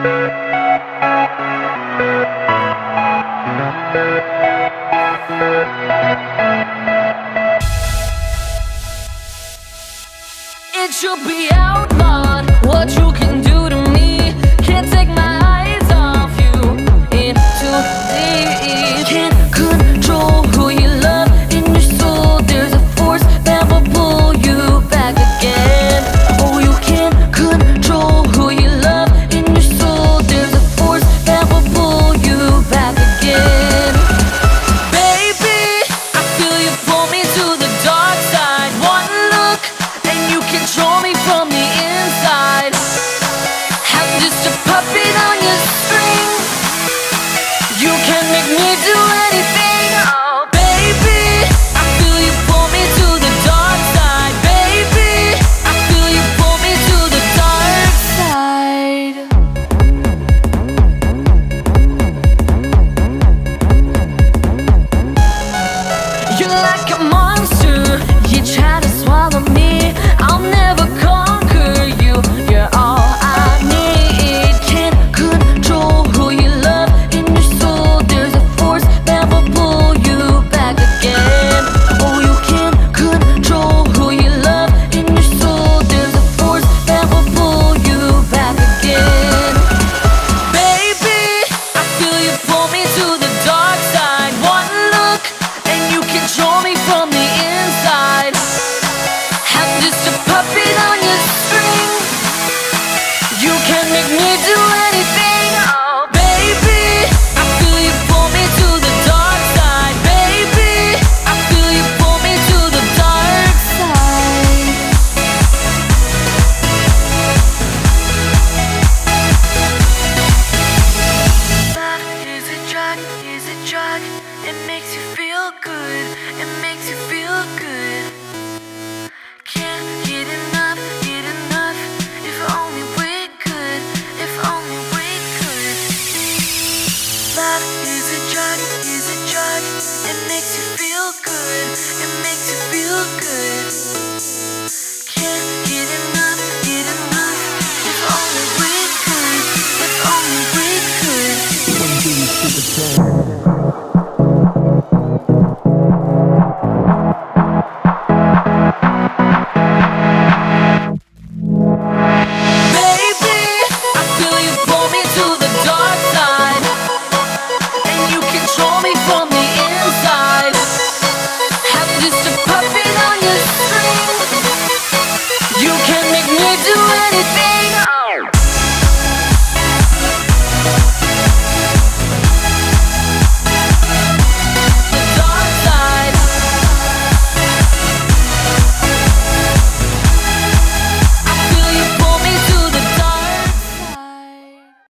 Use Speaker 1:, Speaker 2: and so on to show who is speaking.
Speaker 1: It should be outlawed what you can do to me. Can't take my eyes off you. In too deep. Can't control who you love in your soul. There's a force that will pull you back again. Oh, you can't control who you love in your soul. There's a force that will pull you back again. Baby, I feel you pull me to the dark side. One look and you control me from the inside. I'm just a puppet on